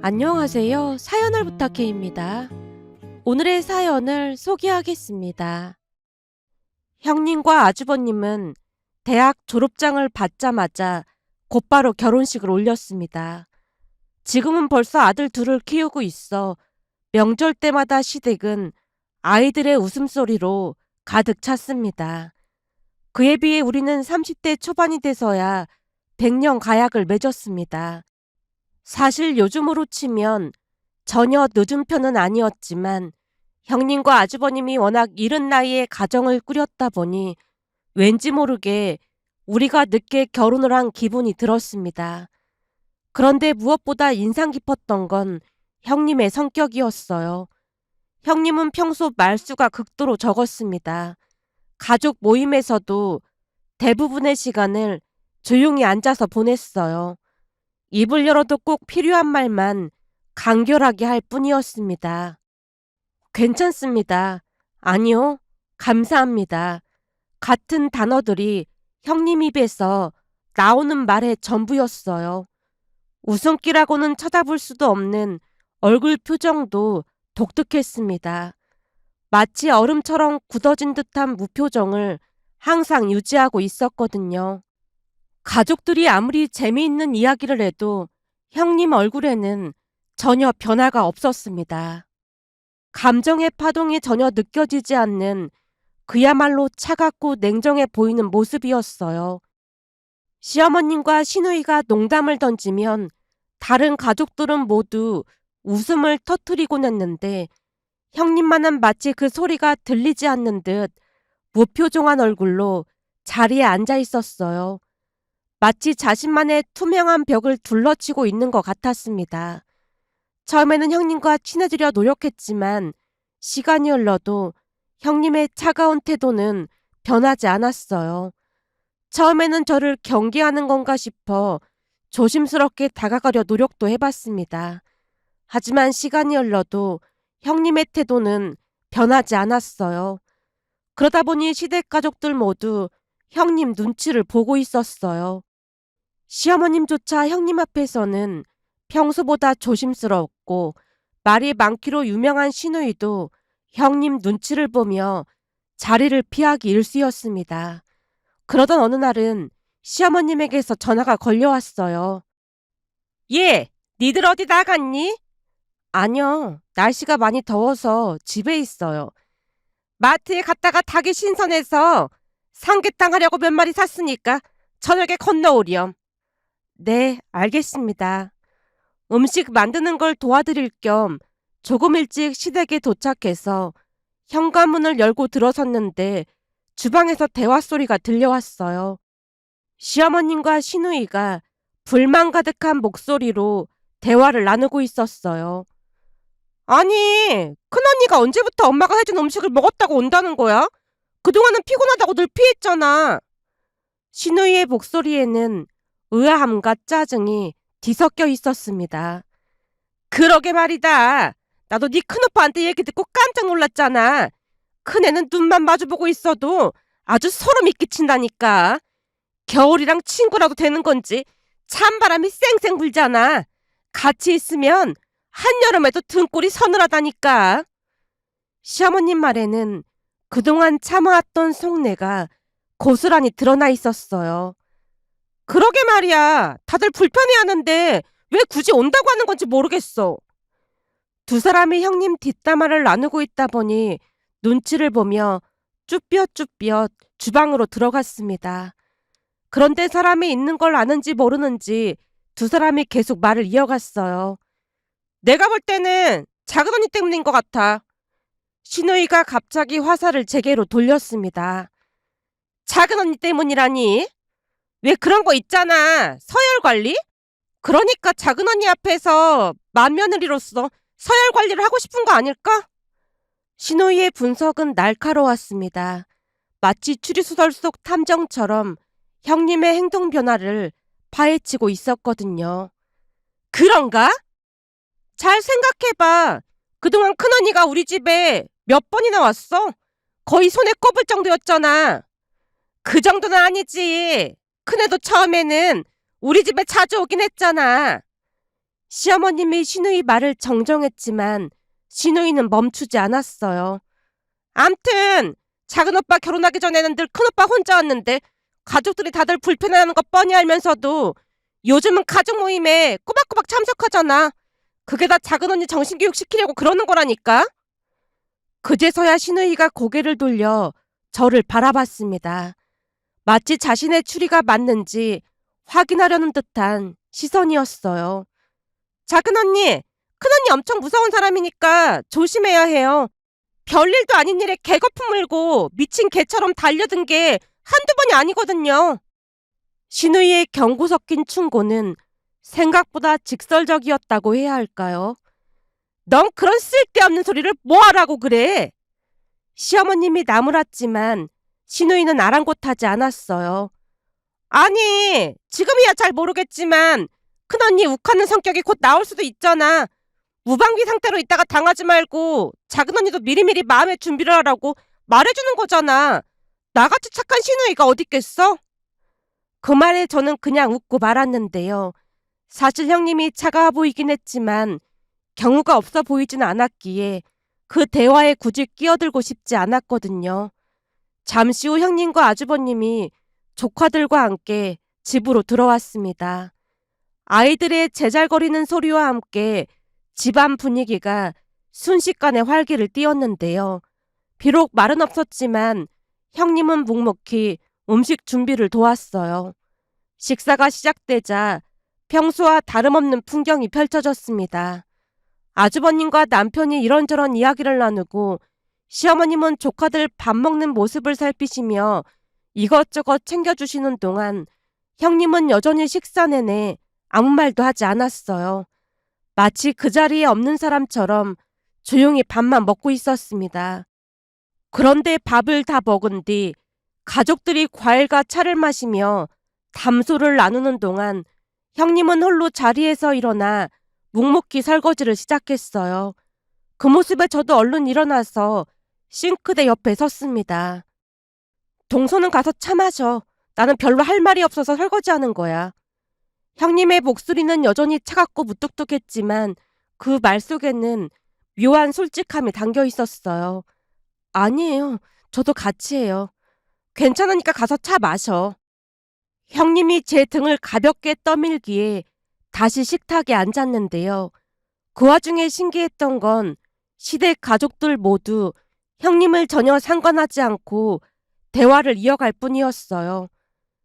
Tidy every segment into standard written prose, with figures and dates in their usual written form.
안녕하세요. 사연을 부탁해입니다. 오늘의 사연을 소개하겠습니다. 형님과 아주버님은 대학 졸업장을 받자마자 곧바로 결혼식을 올렸습니다. 지금은 벌써 아들 둘을 키우고 있어 명절 때마다 시댁은 아이들의 웃음소리로 가득 찼습니다. 그에 비해 우리는 30대 초반이 돼서야 백년 가약을 맺었습니다. 사실 요즘으로 치면 전혀 늦은 편은 아니었지만 형님과 아주버님이 워낙 이른 나이에 가정을 꾸렸다 보니 왠지 모르게 우리가 늦게 결혼을 한 기분이 들었습니다. 그런데 무엇보다 인상 깊었던 건 형님의 성격이었어요. 형님은 평소 말수가 극도로 적었습니다. 가족 모임에서도 대부분의 시간을 조용히 앉아서 보냈어요. 입을 열어도 꼭 필요한 말만 간결하게 할 뿐이었습니다. 괜찮습니다. 아니요. 감사합니다. 같은 단어들이 형님 입에서 나오는 말의 전부였어요. 웃음기라고는 쳐다볼 수도 없는 얼굴 표정도 독특했습니다. 마치 얼음처럼 굳어진 듯한 무표정을 항상 유지하고 있었거든요. 가족들이 아무리 재미있는 이야기를 해도 형님 얼굴에는 전혀 변화가 없었습니다. 감정의 파동이 전혀 느껴지지 않는 그야말로 차갑고 냉정해 보이는 모습이었어요. 시어머님과 시누이가 농담을 던지면 다른 가족들은 모두 웃음을 터뜨리곤 했는데 형님만은 마치 그 소리가 들리지 않는 듯 무표정한 얼굴로 자리에 앉아 있었어요. 마치 자신만의 투명한 벽을 둘러치고 있는 것 같았습니다. 처음에는 형님과 친해지려 노력했지만 시간이 흘러도 형님의 차가운 태도는 변하지 않았어요. 처음에는 저를 경계하는 건가 싶어 조심스럽게 다가가려 노력도 해봤습니다. 하지만 시간이 흘러도 형님의 태도는 변하지 않았어요. 그러다 보니 시댁 가족들 모두 형님 눈치를 보고 있었어요. 시어머님조차 형님 앞에서는 평소보다 조심스럽고 말이 많기로 유명한 시누이도 형님 눈치를 보며 자리를 피하기 일쑤였습니다. 그러던 어느 날은 시어머님에게서 전화가 걸려왔어요. 예, 니들 어디 나갔니? 아니요, 날씨가 많이 더워서 집에 있어요. 마트에 갔다가 닭이 신선해서 삼계탕 하려고 몇 마리 샀으니까 저녁에 건너오렴. 네, 알겠습니다. 음식 만드는 걸 도와드릴 겸 조금 일찍 시댁에 도착해서 현관문을 열고 들어섰는데 주방에서 대화 소리가 들려왔어요. 시어머님과 시누이가 불만 가득한 목소리로 대화를 나누고 있었어요. 아니, 큰언니가 언제부터 엄마가 해준 음식을 먹었다고 온다는 거야? 그동안은 피곤하다고 늘 피했잖아. 시누이의 목소리에는 의아함과 짜증이 뒤섞여 있었습니다. 그러게 말이다. 나도 네 큰오빠한테 얘기 듣고 깜짝 놀랐잖아. 큰애는 눈만 마주보고 있어도 아주 소름이 끼친다니까. 겨울이랑 친구라도 되는 건지 찬바람이 쌩쌩 불잖아. 같이 있으면 한여름에도 등골이 서늘하다니까. 시어머님 말에는 그동안 참아왔던 속내가 고스란히 드러나 있었어요. 그러게 말이야. 다들 불편해하는데 왜 굳이 온다고 하는 건지 모르겠어. 두 사람이 형님 뒷담화를 나누고 있다 보니 눈치를 보며 쭈뼛쭈뼛 주방으로 들어갔습니다. 그런데 사람이 있는 걸 아는지 모르는지 두 사람이 계속 말을 이어갔어요. 내가 볼 때는 작은 언니 때문인 것 같아. 시누이가 갑자기 화살을 제게로 돌렸습니다. 작은 언니 때문이라니? 왜 그런 거 있잖아. 서열 관리? 그러니까 작은 언니 앞에서 맏며느리로서 서열 관리를 하고 싶은 거 아닐까? 시누이의 분석은 날카로웠습니다. 마치 추리소설 속 탐정처럼 형님의 행동 변화를 파헤치고 있었거든요. 그런가? 잘 생각해봐. 그동안 큰언니가 우리 집에 몇 번이나 왔어? 거의 손에 꼽을 정도였잖아. 그 정도는 아니지. 큰애도 처음에는 우리 집에 자주 오긴 했잖아. 시어머님이 신우이 말을 정정했지만 신우이는 멈추지 않았어요. 암튼 작은 오빠 결혼하기 전에는 늘 큰 오빠 혼자였는데 가족들이 다들 불편해하는 거 뻔히 알면서도 요즘은 가족 모임에 꼬박꼬박 참석하잖아. 그게 다 작은 언니 정신교육 시키려고 그러는 거라니까. 그제서야 신우이가 고개를 돌려 저를 바라봤습니다. 마치 자신의 추리가 맞는지 확인하려는 듯한 시선이었어요. 작은 언니, 큰 언니 엄청 무서운 사람이니까 조심해야 해요. 별일도 아닌 일에 개거품 물고 미친 개처럼 달려든 게 한두 번이 아니거든요. 신우이의 경고 섞인 충고는 생각보다 직설적이었다고 해야 할까요? 넌 그런 쓸데없는 소리를 뭐하라고 그래? 시어머님이 나무랐지만 신우이는 아랑곳하지 않았어요. 아니, 지금이야 잘 모르겠지만 큰언니 욱하는 성격이 곧 나올 수도 있잖아. 무방비 상태로 있다가 당하지 말고 작은언니도 미리미리 마음의 준비를 하라고 말해주는 거잖아. 나같이 착한 신우이가 어딨겠어? 그 말에 저는 그냥 웃고 말았는데요. 사실 형님이 차가워 보이긴 했지만 경우가 없어 보이진 않았기에 그 대화에 굳이 끼어들고 싶지 않았거든요. 잠시 후 형님과 아주버님이 조카들과 함께 집으로 들어왔습니다. 아이들의 제잘거리는 소리와 함께 집안 분위기가 순식간에 활기를 띠었는데요. 비록 말은 없었지만 형님은 묵묵히 음식 준비를 도왔어요. 식사가 시작되자 평소와 다름없는 풍경이 펼쳐졌습니다. 아주버님과 남편이 이런저런 이야기를 나누고 시어머님은 조카들 밥 먹는 모습을 살피시며 이것저것 챙겨주시는 동안 형님은 여전히 식사 내내 아무 말도 하지 않았어요. 마치 그 자리에 없는 사람처럼 조용히 밥만 먹고 있었습니다. 그런데 밥을 다 먹은 뒤 가족들이 과일과 차를 마시며 담소를 나누는 동안 형님은 홀로 자리에서 일어나 묵묵히 설거지를 시작했어요. 그 모습에 저도 얼른 일어나서 싱크대 옆에 섰습니다. 동서는 가서 차 마셔. 나는 별로 할 말이 없어서 설거지하는 거야. 형님의 목소리는 여전히 차갑고 무뚝뚝했지만 그 말 속에는 묘한 솔직함이 담겨 있었어요. 아니에요. 저도 같이 해요. 괜찮으니까 가서 차 마셔. 형님이 제 등을 가볍게 떠밀기에 다시 식탁에 앉았는데요. 그 와중에 신기했던 건 시댁 가족들 모두 형님을 전혀 상관하지 않고 대화를 이어갈 뿐이었어요.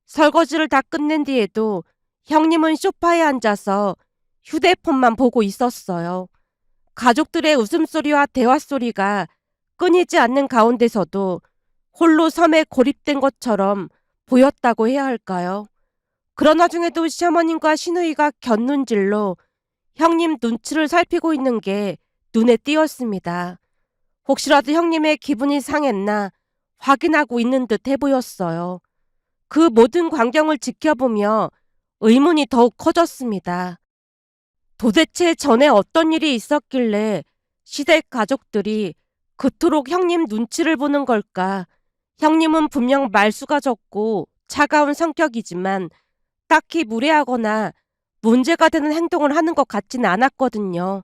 설거지를 다 끝낸 뒤에도 형님은 소파에 앉아서 휴대폰만 보고 있었어요. 가족들의 웃음소리와 대화소리가 끊이지 않는 가운데서도 홀로 섬에 고립된 것처럼 보였다고 해야 할까요? 그런 와중에도 시어머님과 시누이가 곁눈질로 형님 눈치를 살피고 있는 게 눈에 띄었습니다. 혹시라도 형님의 기분이 상했나 확인하고 있는 듯 해 보였어요. 그 모든 광경을 지켜보며 의문이 더욱 커졌습니다. 도대체 전에 어떤 일이 있었길래 시댁 가족들이 그토록 형님 눈치를 보는 걸까? 형님은 분명 말수가 적고 차가운 성격이지만 딱히 무례하거나 문제가 되는 행동을 하는 것 같지는 않았거든요.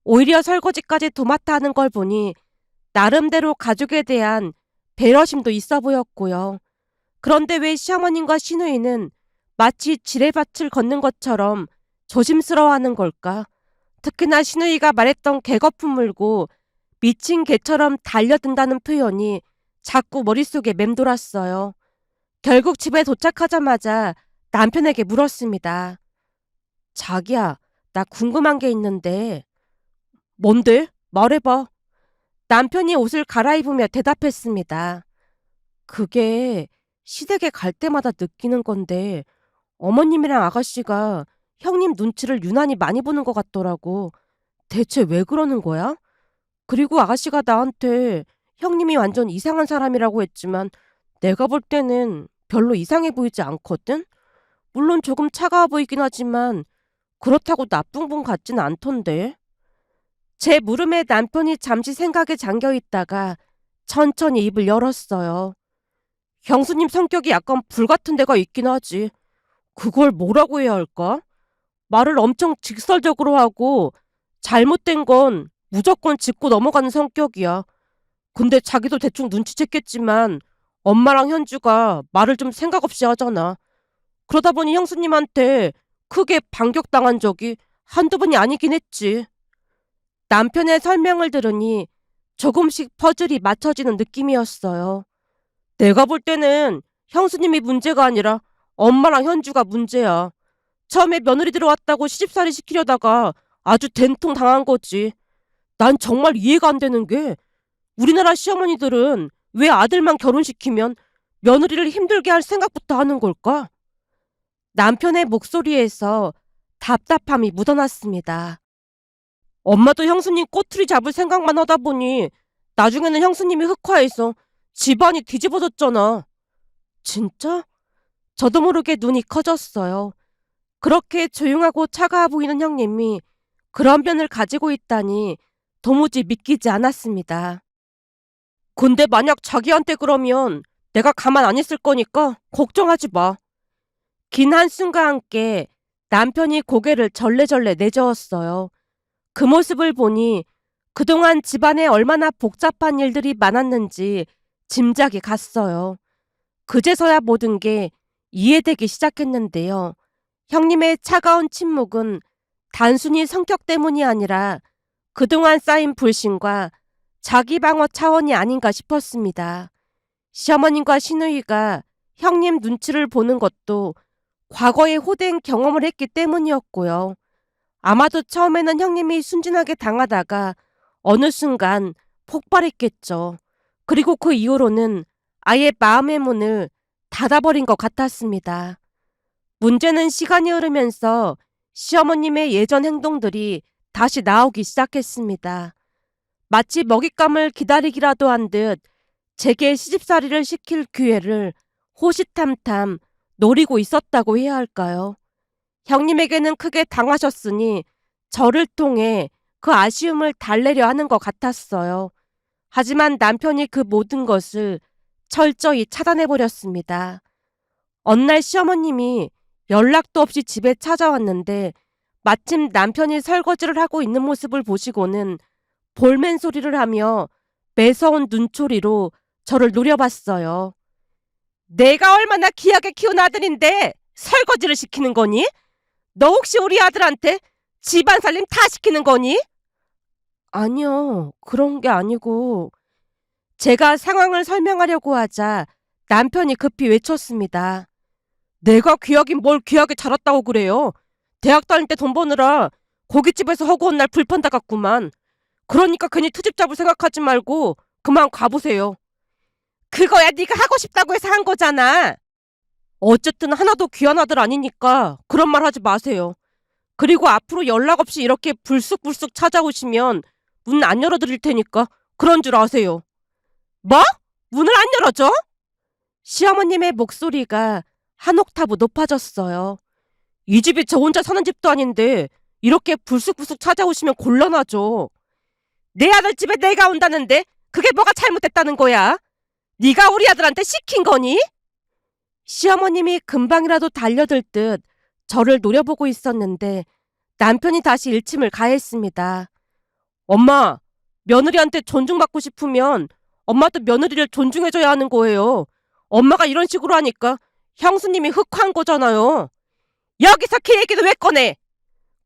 오히려 설거지까지 도맡아 하는 걸 보니 나름대로 가족에 대한 배려심도 있어 보였고요. 그런데 왜 시어머님과 시누이는 마치 지뢰밭을 걷는 것처럼 조심스러워하는 걸까? 특히나 시누이가 말했던 개거품 물고 미친 개처럼 달려든다는 표현이 자꾸 머릿속에 맴돌았어요. 결국 집에 도착하자마자 남편에게 물었습니다. 자기야, 나 궁금한 게 있는데. 뭔데? 말해봐. 남편이 옷을 갈아입으며 대답했습니다. 그게 시댁에 갈 때마다 느끼는 건데 어머님이랑 아가씨가 형님 눈치를 유난히 많이 보는 것 같더라고. 대체 왜 그러는 거야? 그리고 아가씨가 나한테 형님이 완전 이상한 사람이라고 했지만 내가 볼 때는 별로 이상해 보이지 않거든? 물론 조금 차가워 보이긴 하지만 그렇다고 나쁜 분 같진 않던데. 제 물음에 남편이 잠시 생각에 잠겨 있다가 천천히 입을 열었어요. 형수님 성격이 약간 불같은 데가 있긴 하지. 그걸 뭐라고 해야 할까? 말을 엄청 직설적으로 하고 잘못된 건 무조건 짚고 넘어가는 성격이야. 근데 자기도 대충 눈치챘겠지만 엄마랑 현주가 말을 좀 생각 없이 하잖아. 그러다 보니 형수님한테 크게 반격당한 적이 한두 번이 아니긴 했지. 남편의 설명을 들으니 조금씩 퍼즐이 맞춰지는 느낌이었어요. 내가 볼 때는 형수님이 문제가 아니라 엄마랑 현주가 문제야. 처음에 며느리 들어왔다고 시집살이 시키려다가 아주 된통 당한 거지. 난 정말 이해가 안 되는 게 우리나라 시어머니들은 왜 아들만 결혼시키면 며느리를 힘들게 할 생각부터 하는 걸까? 남편의 목소리에서 답답함이 묻어났습니다. 엄마도 형수님 꼬투리 잡을 생각만 하다 보니 나중에는 형수님이 흑화해서 집안이 뒤집어졌잖아. 진짜? 저도 모르게 눈이 커졌어요. 그렇게 조용하고 차가워 보이는 형님이 그런 면을 가지고 있다니 도무지 믿기지 않았습니다. 근데 만약 자기한테 그러면 내가 가만 안 있을 거니까 걱정하지 마. 긴 한숨과 함께 남편이 고개를 절레절레 내저었어요. 그 모습을 보니 그동안 집안에 얼마나 복잡한 일들이 많았는지 짐작이 갔어요. 그제서야 모든 게 이해되기 시작했는데요. 형님의 차가운 침묵은 단순히 성격 때문이 아니라 그동안 쌓인 불신과 자기 방어 차원이 아닌가 싶었습니다. 시어머님과 시누이가 형님 눈치를 보는 것도 과거에 호된 경험을 했기 때문이었고요. 아마도 처음에는 형님이 순진하게 당하다가 어느 순간 폭발했겠죠. 그리고 그 이후로는 아예 마음의 문을 닫아버린 것 같았습니다. 문제는 시간이 흐르면서 시어머님의 예전 행동들이 다시 나오기 시작했습니다. 마치 먹잇감을 기다리기라도 한 듯 제게 시집살이를 시킬 기회를 호시탐탐 노리고 있었다고 해야 할까요? 형님에게는 크게 당하셨으니 저를 통해 그 아쉬움을 달래려 하는 것 같았어요. 하지만 남편이 그 모든 것을 철저히 차단해버렸습니다. 어느 날 시어머님이 연락도 없이 집에 찾아왔는데 마침 남편이 설거지를 하고 있는 모습을 보시고는 볼멘 소리를 하며 매서운 눈초리로 저를 노려봤어요. 내가 얼마나 귀하게 키운 아들인데 설거지를 시키는 거니? 너 혹시 우리 아들한테 집안 살림 다 시키는 거니? 아니요, 그런 게 아니고. 제가 상황을 설명하려고 하자 남편이 급히 외쳤습니다. 내가 귀하긴 뭘 귀하게 자랐다고 그래요. 대학 다닐 때 돈 버느라 고깃집에서 허구한 날 불판 다갔구만. 그러니까 괜히 트집 잡을 생각하지 말고 그만 가보세요. 그거야 네가 하고 싶다고 해서 한 거잖아. 어쨌든 하나도 귀한 아들 아니니까 그런 말 하지 마세요. 그리고 앞으로 연락 없이 이렇게 불쑥불쑥 찾아오시면 문 안 열어드릴 테니까 그런 줄 아세요. 뭐? 문을 안 열어줘? 시어머님의 목소리가 한 옥타브 높아졌어요. 이 집이 저 혼자 사는 집도 아닌데 이렇게 불쑥불쑥 찾아오시면 곤란하죠. 내 아들 집에 내가 온다는데 그게 뭐가 잘못됐다는 거야? 네가 우리 아들한테 시킨 거니? 시어머님이 금방이라도 달려들 듯 저를 노려보고 있었는데 남편이 다시 일침을 가했습니다. 엄마, 며느리한테 존중받고 싶으면 엄마도 며느리를 존중해줘야 하는 거예요. 엄마가 이런 식으로 하니까 형수님이 흑화한 거잖아요. 여기서 걔 얘기는 왜 꺼내?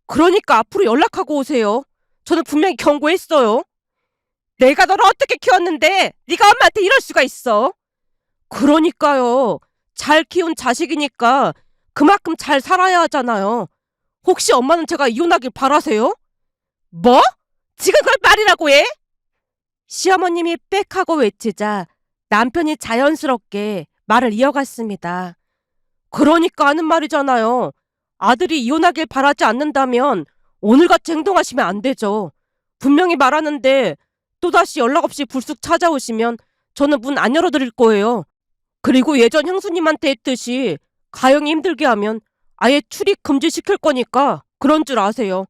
그러니까 앞으로 연락하고 오세요. 저는 분명히 경고했어요. 내가 너를 어떻게 키웠는데 네가 엄마한테 이럴 수가 있어. 그러니까요. 잘 키운 자식이니까 그만큼 잘 살아야 하잖아요. 혹시 엄마는 제가 이혼하길 바라세요? 뭐? 지금 그걸 말이라고 해? 시어머님이 빽 하고 외치자 남편이 자연스럽게 말을 이어갔습니다. 그러니까 하는 말이잖아요. 아들이 이혼하길 바라지 않는다면 오늘같이 행동하시면 안 되죠. 분명히 말하는데 또다시 연락 없이 불쑥 찾아오시면 저는 문 안 열어드릴 거예요. 그리고 예전 형수님한테 했듯이 가영이 힘들게 하면 아예 출입 금지시킬 거니까 그런 줄 아세요.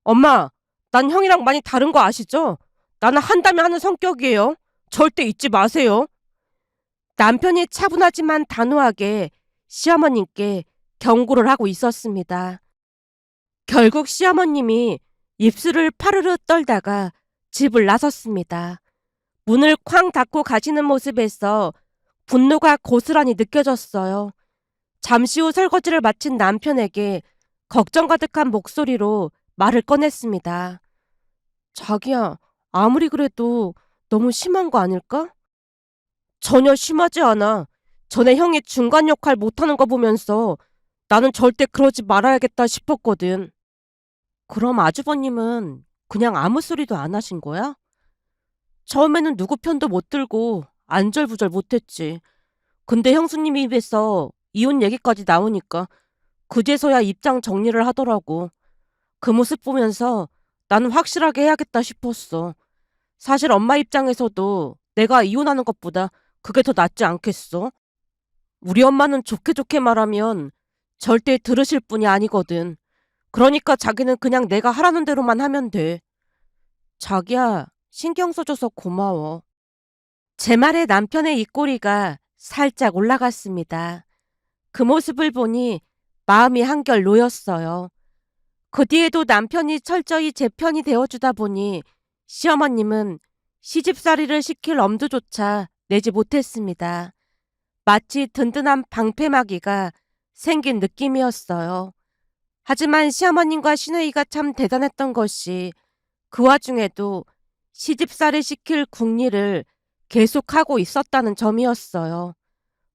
엄마, 난 형이랑 많이 다른 거 아시죠? 나는 한다면 하는 성격이에요. 절대 잊지 마세요. 남편이 차분하지만 단호하게 시어머님께 경고를 하고 있었습니다. 결국 시어머님이 입술을 파르르 떨다가 집을 나섰습니다. 문을 쾅 닫고 가시는 모습에서 분노가 고스란히 느껴졌어요. 잠시 후 설거지를 마친 남편에게 걱정 가득한 목소리로 말을 꺼냈습니다. 자기야, 아무리 그래도 너무 심한 거 아닐까? 전혀 심하지 않아. 전에 형이 중간 역할 못하는 거 보면서 나는 절대 그러지 말아야겠다 싶었거든. 그럼 아주버님은 그냥 아무 소리도 안 하신 거야? 처음에는 누구 편도 못 들고 안절부절 못했지. 근데 형수님 입에서 이혼 얘기까지 나오니까 그제서야 입장 정리를 하더라고. 그 모습 보면서 나는 확실하게 해야겠다 싶었어. 사실 엄마 입장에서도 내가 이혼하는 것보다 그게 더 낫지 않겠어? 우리 엄마는 좋게 좋게 말하면 절대 들으실 분이 아니거든. 그러니까 자기는 그냥 내가 하라는 대로만 하면 돼. 자기야, 신경 써줘서 고마워. 제 말에 남편의 입꼬리가 살짝 올라갔습니다. 그 모습을 보니 마음이 한결 놓였어요. 그 뒤에도 남편이 철저히 제 편이 되어주다 보니 시어머님은 시집살이를 시킬 엄두조차 내지 못했습니다. 마치 든든한 방패막이가 생긴 느낌이었어요. 하지만 시어머님과 시누이가 참 대단했던 것이 그 와중에도 시집살이 시킬 궁리를 계속하고 있었다는 점이었어요.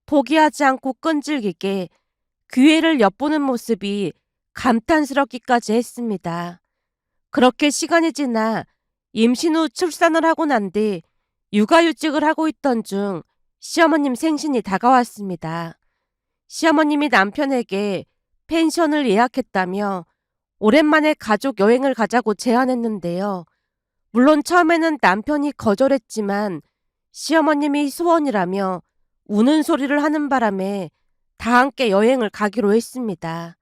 포기하지 않고 끈질기게 기회를 엿보는 모습이 감탄스럽기까지 했습니다. 그렇게 시간이 지나 임신 후 출산을 하고 난 뒤 육아휴직을 하고 있던 중 시어머님 생신이 다가왔습니다. 시어머님이 남편에게 펜션을 예약했다며 오랜만에 가족 여행을 가자고 제안했는데요. 물론 처음에는 남편이 거절했지만 시어머님이 소원이라며 우는 소리를 하는 바람에 다 함께 여행을 가기로 했습니다.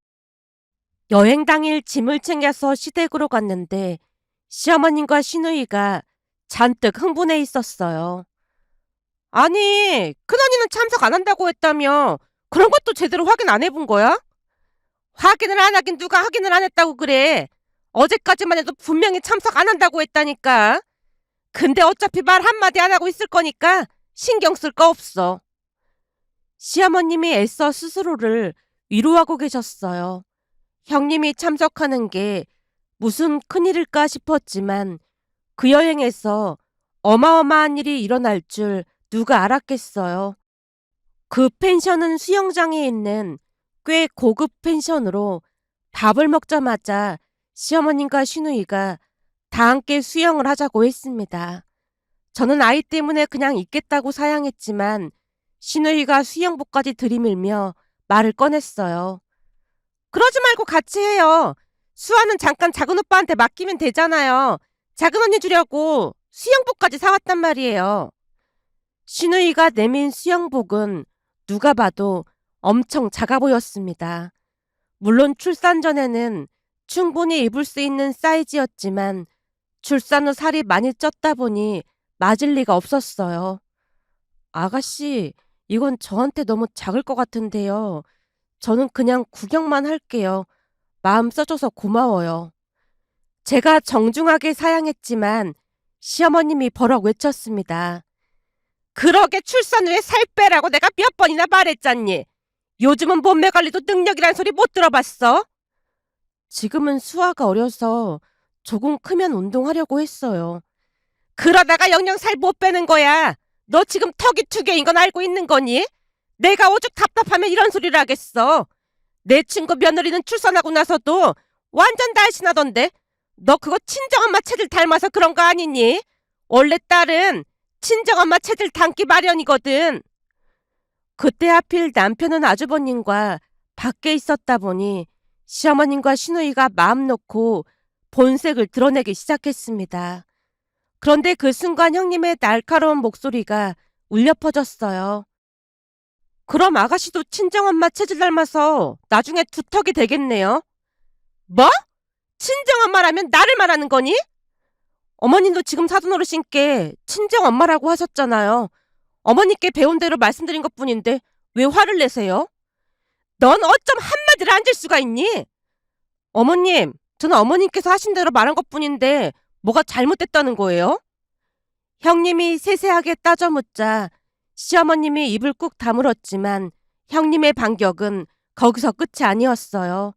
여행 당일 짐을 챙겨서 시댁으로 갔는데 시어머님과 시누이가 잔뜩 흥분해 있었어요. 아니, 큰언니는 참석 안 한다고 했다며 그런 것도 제대로 확인 안 해본 거야? 확인을 안 하긴 누가 확인을 안 했다고 그래. 어제까지만 해도 분명히 참석 안 한다고 했다니까. 근데 어차피 말 한마디 안 하고 있을 거니까 신경 쓸 거 없어. 시어머님이 애써 스스로를 위로하고 계셨어요. 형님이 참석하는 게 무슨 큰일일까 싶었지만 그 여행에서 어마어마한 일이 일어날 줄 누가 알았겠어요. 그 펜션은 수영장에 있는 꽤 고급 펜션으로 밥을 먹자마자 시어머님과 시누이가 다 함께 수영을 하자고 했습니다. 저는 아이 때문에 그냥 있겠다고 사양했지만 시누이가 수영복까지 들이밀며 말을 꺼냈어요. 그러지 말고 같이 해요. 수아는 잠깐 작은 오빠한테 맡기면 되잖아요. 작은 언니 주려고 수영복까지 사왔단 말이에요. 시누이가 내민 수영복은 누가 봐도 엄청 작아 보였습니다. 물론 출산 전에는 충분히 입을 수 있는 사이즈였지만 출산 후 살이 많이 쪘다 보니 맞을 리가 없었어요. 아가씨, 이건 저한테 너무 작을 것 같은데요. 저는 그냥 구경만 할게요. 마음 써줘서 고마워요. 제가 정중하게 사양했지만 시어머님이 버럭 외쳤습니다. 그러게 출산 후에 살 빼라고 내가 몇 번이나 말했잖니. 요즘은 몸매 관리도 능력이란 소리 못 들어봤어? 지금은 수아가 어려서 조금 크면 운동하려고 했어요. 그러다가 영영 살 못 빼는 거야. 너 지금 턱이 2개인 건 알고 있는 거니? 내가 오죽 답답하면 이런 소리를 하겠어. 내 친구 며느리는 출산하고 나서도 완전 날씬하던데 너 그거 친정엄마 체질 닮아서 그런 거 아니니? 원래 딸은 친정엄마 체질 닮기 마련이거든. 그때 하필 남편은 아주버님과 밖에 있었다 보니 시어머님과 시누이가 마음 놓고 본색을 드러내기 시작했습니다. 그런데 그 순간 형님의 날카로운 목소리가 울려 퍼졌어요. 그럼 아가씨도 친정엄마 체질 닮아서 나중에 두턱이 되겠네요. 뭐? 친정엄마라면 나를 말하는 거니? 어머님도 지금 사돈어르신께 친정엄마라고 하셨잖아요. 어머니께 배운 대로 말씀드린 것뿐인데 왜 화를 내세요? 넌 어쩜 한마디를 안 질 수가 있니? 어머님, 저는 어머님께서 하신 대로 말한 것뿐인데 뭐가 잘못됐다는 거예요? 형님이 세세하게 따져 묻자 시어머님이 입을 꾹 다물었지만 형님의 반격은 거기서 끝이 아니었어요.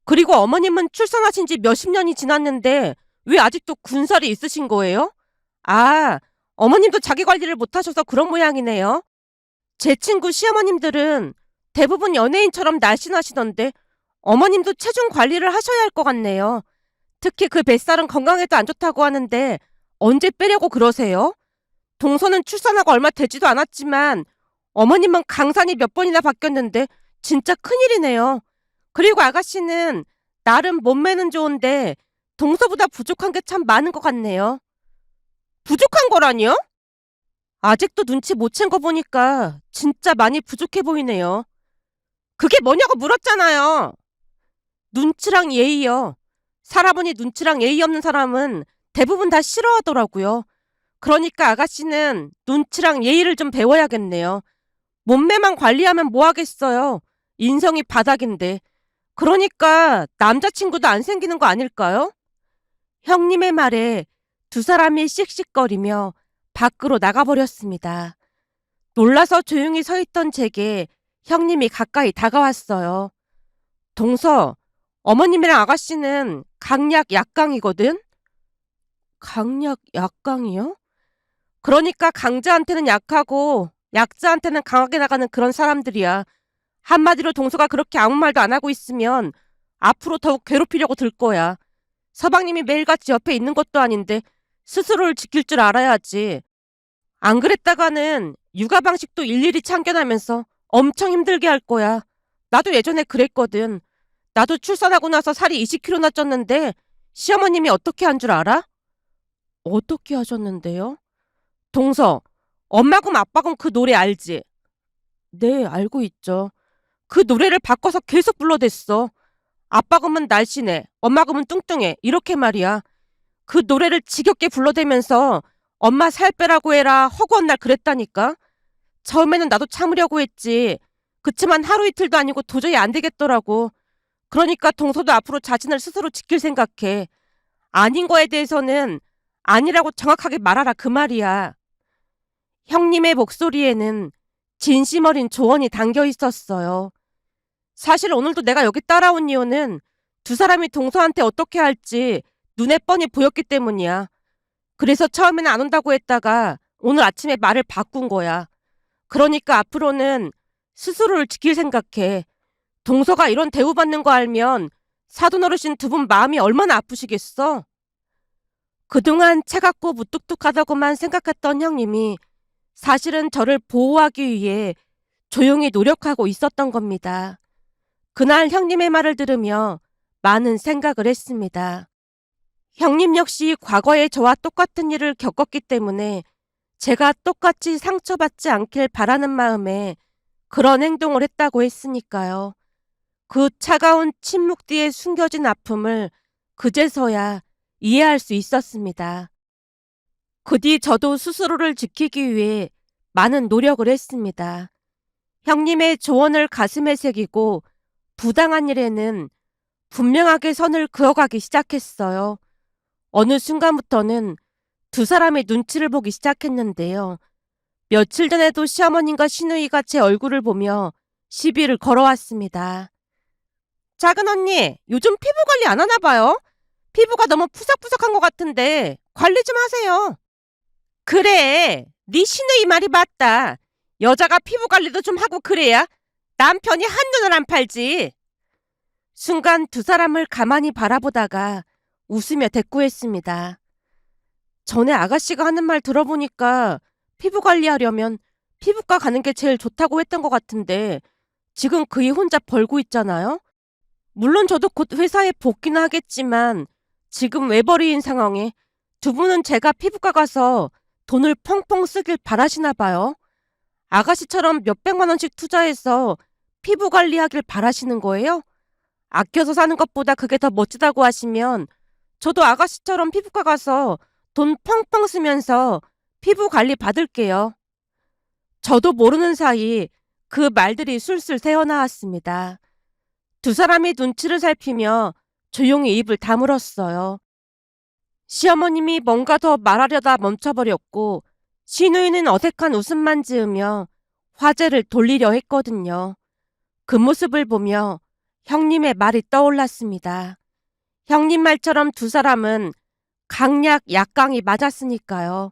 그리고 어머님은 출산하신 지 몇십 년이 지났는데 왜 아직도 군살이 있으신 거예요? 아, 어머님도 자기 관리를 못하셔서 그런 모양이네요. 제 친구 시어머님들은 대부분 연예인처럼 날씬하시던데 어머님도 체중 관리를 하셔야 할 것 같네요. 특히 그 뱃살은 건강에도 안 좋다고 하는데 언제 빼려고 그러세요? 동서는 출산하고 얼마 되지도 않았지만 어머님은 강산이 몇 번이나 바뀌었는데 진짜 큰일이네요. 그리고 아가씨는 나름 몸매는 좋은데 동서보다 부족한 게 참 많은 것 같네요. 부족한 거라니요? 아직도 눈치 못 챈 거 보니까 진짜 많이 부족해 보이네요. 그게 뭐냐고 물었잖아요. 눈치랑 예의요. 살아보니 눈치랑 예의 없는 사람은 대부분 다 싫어하더라고요. 그러니까 아가씨는 눈치랑 예의를 좀 배워야겠네요. 몸매만 관리하면 뭐 하겠어요. 인성이 바닥인데. 그러니까 남자친구도 안 생기는 거 아닐까요? 형님의 말에 두 사람이 씩씩거리며 밖으로 나가버렸습니다. 놀라서 조용히 서 있던 제게 형님이 가까이 다가왔어요. 동서, 어머님이랑 아가씨는 강약 약강이거든? 강약 약강이요? 그러니까 강자한테는 약하고 약자한테는 강하게 나가는 그런 사람들이야. 한마디로 동서가 그렇게 아무 말도 안 하고 있으면 앞으로 더욱 괴롭히려고 들 거야. 서방님이 매일같이 옆에 있는 것도 아닌데 스스로를 지킬 줄 알아야지. 안 그랬다가는 육아 방식도 일일이 참견하면서 엄청 힘들게 할 거야. 나도 예전에 그랬거든. 나도 출산하고 나서 살이 20kg나 쪘는데 시어머님이 어떻게 한 줄 알아? 어떻게 하셨는데요? 동서, 엄마금 아빠금 그 노래 알지? 네, 알고 있죠. 그 노래를 바꿔서 계속 불러댔어. 아빠금은 날씬해, 엄마금은 뚱뚱해, 이렇게 말이야. 그 노래를 지겹게 불러대면서 엄마 살 빼라고 해라 허구한 날 그랬다니까. 처음에는 나도 참으려고 했지. 그치만 하루 이틀도 아니고 도저히 안 되겠더라고. 그러니까 동서도 앞으로 자신을 스스로 지킬 생각해. 아닌 거에 대해서는 아니라고 정확하게 말하라 그 말이야. 형님의 목소리에는 진심 어린 조언이 담겨 있었어요. 사실 오늘도 내가 여기 따라온 이유는 두 사람이 동서한테 어떻게 할지 눈에 뻔히 보였기 때문이야. 그래서 처음에는 안 온다고 했다가 오늘 아침에 말을 바꾼 거야. 그러니까 앞으로는 스스로를 지킬 생각해. 동서가 이런 대우받는 거 알면 사돈 어르신 두 분 마음이 얼마나 아프시겠어? 그동안 차갑고 무뚝뚝하다고만 생각했던 형님이 사실은 저를 보호하기 위해 조용히 노력하고 있었던 겁니다. 그날 형님의 말을 들으며 많은 생각을 했습니다. 형님 역시 과거에 저와 똑같은 일을 겪었기 때문에 제가 똑같이 상처받지 않길 바라는 마음에 그런 행동을 했다고 했으니까요. 그 차가운 침묵 뒤에 숨겨진 아픔을 그제서야 이해할 수 있었습니다. 그 뒤 저도 스스로를 지키기 위해 많은 노력을 했습니다. 형님의 조언을 가슴에 새기고 부당한 일에는 분명하게 선을 그어가기 시작했어요. 어느 순간부터는 두 사람의 눈치를 보기 시작했는데요. 며칠 전에도 시어머님과 시누이가 제 얼굴을 보며 시비를 걸어왔습니다. 작은 언니, 요즘 피부 관리 안 하나 봐요? 피부가 너무 푸석푸석한 것 같은데 관리 좀 하세요. 그래, 네 시누이 말이 맞다. 여자가 피부 관리도 좀 하고 그래야 남편이 한눈을 안 팔지. 순간 두 사람을 가만히 바라보다가 웃으며 대꾸했습니다. 전에 아가씨가 하는 말 들어보니까 피부 관리하려면 피부과 가는 게 제일 좋다고 했던 것 같은데 지금 그이 혼자 벌고 있잖아요? 물론 저도 곧 회사에 복귀는 하겠지만 지금 외벌이인 상황에 두 분은 제가 피부과 가서 돈을 펑펑 쓰길 바라시나 봐요. 아가씨처럼 몇백만 원씩 투자해서 피부 관리하길 바라시는 거예요? 아껴서 사는 것보다 그게 더 멋지다고 하시면 저도 아가씨처럼 피부과 가서 돈 펑펑 쓰면서 피부 관리 받을게요. 저도 모르는 사이 그 말들이 술술 새어나왔습니다. 두 사람이 눈치를 살피며 조용히 입을 다물었어요. 시어머님이 뭔가 더 말하려다 멈춰버렸고 시누이는 어색한 웃음만 지으며 화제를 돌리려 했거든요. 그 모습을 보며 형님의 말이 떠올랐습니다. 형님 말처럼 두 사람은 강약 약강이 맞았으니까요.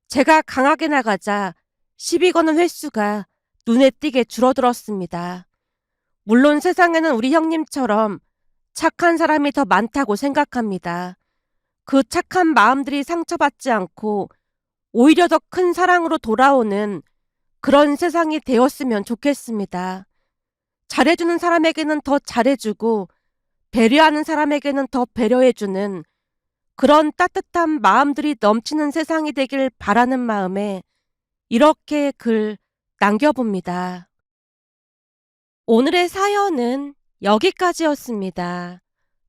제가 강하게 나가자 시비 거는 횟수가 눈에 띄게 줄어들었습니다. 물론 세상에는 우리 형님처럼 착한 사람이 더 많다고 생각합니다. 그 착한 마음들이 상처받지 않고 오히려 더 큰 사랑으로 돌아오는 그런 세상이 되었으면 좋겠습니다. 잘해주는 사람에게는 더 잘해주고 배려하는 사람에게는 더 배려해주는 그런 따뜻한 마음들이 넘치는 세상이 되길 바라는 마음에 이렇게 글 남겨봅니다. 오늘의 사연은 여기까지였습니다.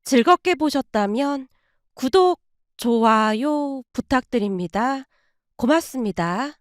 즐겁게 보셨다면 구독, 좋아요 부탁드립니다. 고맙습니다.